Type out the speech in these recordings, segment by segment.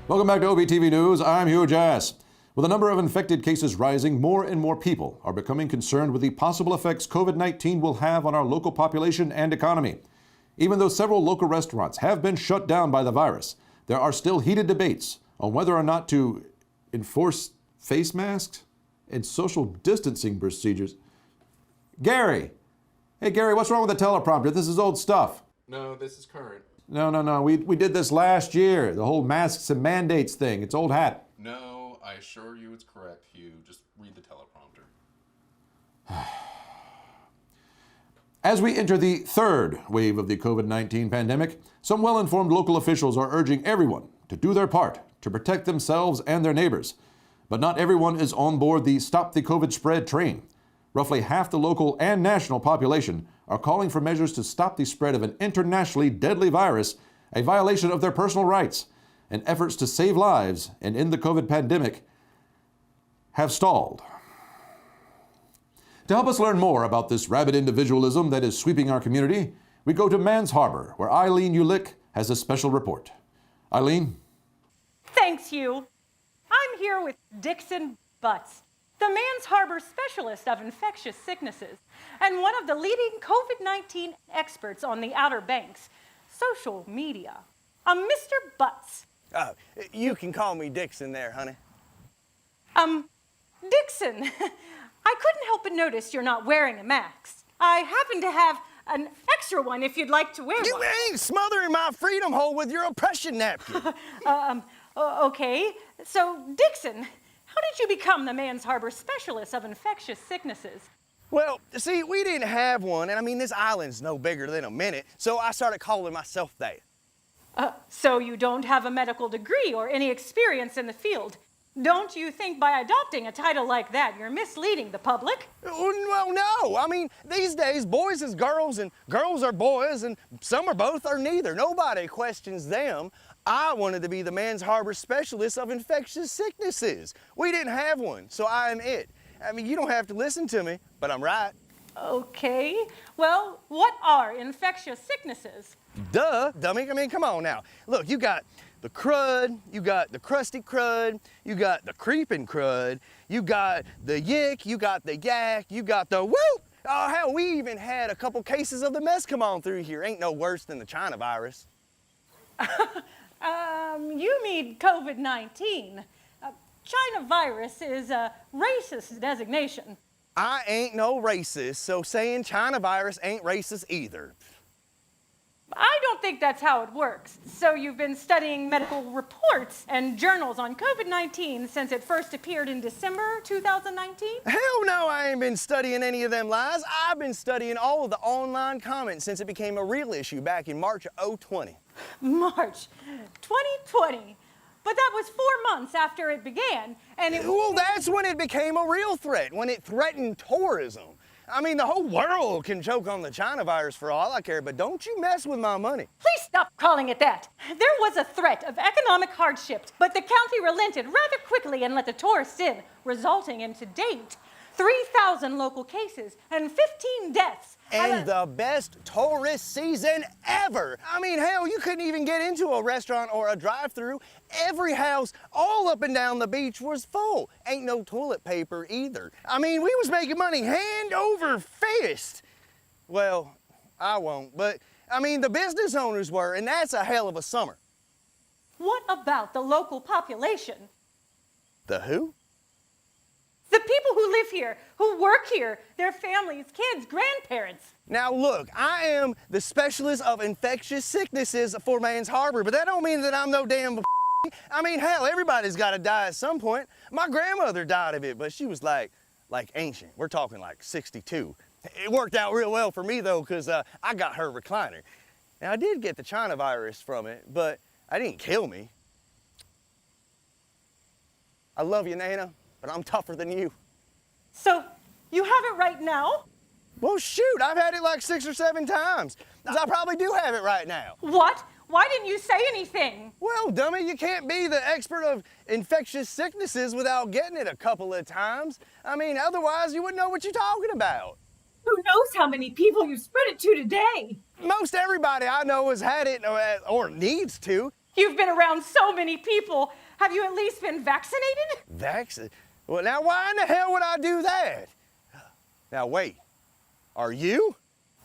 Welcome back to OBTV News. I'm Hugh Jass. With the number of infected cases rising, more and more people are becoming concerned with the possible effects COVID-19 will have on our local population and economy. Even though several local restaurants have been shut down by the virus, there are still heated debates on whether or not to enforce face masks and social distancing procedures. Gary! Hey, Gary, what's wrong with the teleprompter? This is old stuff. No, this is current. No. We did this last year. The whole masks and mandates thing. It's old hat. No, I assure you it's correct, Hugh. Just read the teleprompter. As we enter the third wave of the COVID-19 pandemic, some well-informed local officials are urging everyone to do their part to protect themselves and their neighbors. But not everyone is on board the Stop the COVID Spread train. Roughly half the local and national population are calling for measures to stop the spread of an internationally deadly virus, a violation of their personal rights, and efforts to save lives and end the COVID pandemic have stalled. To help us learn more about this rabid individualism that is sweeping our community, we go to Mans Harbor, where Eileen Ulick has a special report. Eileen? Thanks, Hugh. I'm here with Dixon Butts, the Mans Harbor specialist of infectious sicknesses and one of the leading COVID-19 experts on the Outer Banks, social media. Mr. Butts. You can call me Dixon there, honey. Dixon, I couldn't help but notice you're not wearing a mask. I happen to have an extra one if you'd like to wear You one. ain't smothering my freedom hole with your oppression napkin. Okay, so Dixon, how did you become the Mans Harbor specialist of infectious sicknesses? Well, see, we didn't have one, and I mean, this island's no bigger than a minute, so I started calling myself that. So you don't have a medical degree or any experience in the field. Don't you think by adopting a title like that, you're misleading the public? Well, no. I mean, these days, boys is girls and girls are boys, and some are both or neither. Nobody questions them. I wanted to be the Mans Harbor specialist of infectious sicknesses. We didn't have one, so I am it. I mean, you don't have to listen to me, but I'm right. Okay. Well, what are infectious sicknesses? Duh, dummy. I mean, come on now. Look, you got the crud, you got the crusty crud, you got the creeping crud, you got the yick, you got the yak, you got the woo! Oh, hell, we even had a couple cases of the mess come on through here. Ain't no worse than the China virus. You mean COVID-19. China virus is a racist designation. I ain't no racist, so saying China virus ain't racist either. I don't think that's how it works. So you've been studying medical reports and journals on COVID-19 since it first appeared in December 2019? Hell no, I ain't been studying any of them lies. I've been studying all of the online comments since it became a real issue back in March of 2020. March 2020. But that was 4 months after it began, and it... Well, that's when it became a real threat, when it threatened tourism. I mean, the whole world can choke on the China virus for all I care, but don't you mess with my money. Please stop calling it that. There was a threat of economic hardship, but the county relented rather quickly and let the tourists in, resulting in, to date, 3,000 local cases and 15 deaths. And the best tourist season ever. I mean, hell, you couldn't even get into a restaurant or a drive-thru. Every house all up and down the beach was full. Ain't no toilet paper either. I mean, we was making money hand over fist. Well, I won't, but I mean, the business owners were, and that's a hell of a summer. What about the local population? The who? The people who live here, who work here, their families, kids, grandparents. Now look, I am the specialist of infectious sicknesses for Mans Harbor, but that don't mean that I'm no damn I mean, hell, everybody's got to die at some point. My grandmother died of it, but she was like ancient. We're talking like 62. It worked out real well for me though, because I got her recliner. Now I did get the China virus from it, but I didn't kill me. I love you, Nana, but I'm tougher than you. So, you have it right now? Well, shoot, I've had it like 6 or 7 times. I probably do have it right now. What? Why didn't you say anything? Well, dummy, you can't be the expert of infectious sicknesses without getting it a couple of times. I mean, otherwise you wouldn't know what you're talking about. Who knows how many people you spread it to today? Most everybody I know has had it or needs to. You've been around so many people. Have you at least been vaccinated? Well, now why in the hell would I do that? Now wait, are you?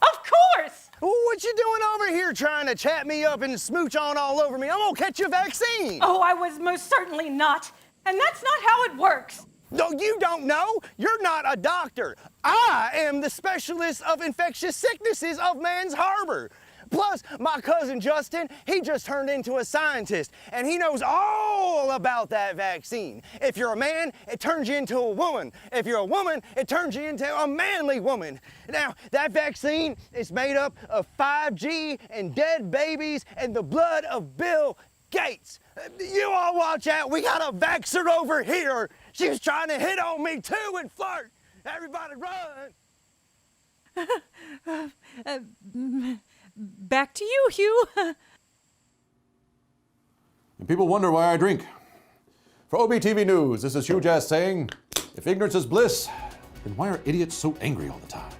Of course! Well, what you doing over here trying to chat me up and smooch on all over me? I'm gonna catch your vaccine. Oh, I was most certainly not. And that's not how it works. No, you don't know. You're not a doctor. I am the specialist of infectious sicknesses of Man's Harbor. Plus, my cousin Justin, he just turned into a scientist, and he knows all about that vaccine. If you're a man, it turns you into a woman. If you're a woman, it turns you into a manly woman. Now, that vaccine is made up of 5G and dead babies and the blood of Bill Gates. You all watch out. We got a vaxxer over here. She was trying to hit on me too and flirt. Everybody run. Back to you, Hugh. And people wonder why I drink. For OBTV News, this is Hugh Jass saying, if ignorance is bliss, then why are idiots so angry all the time?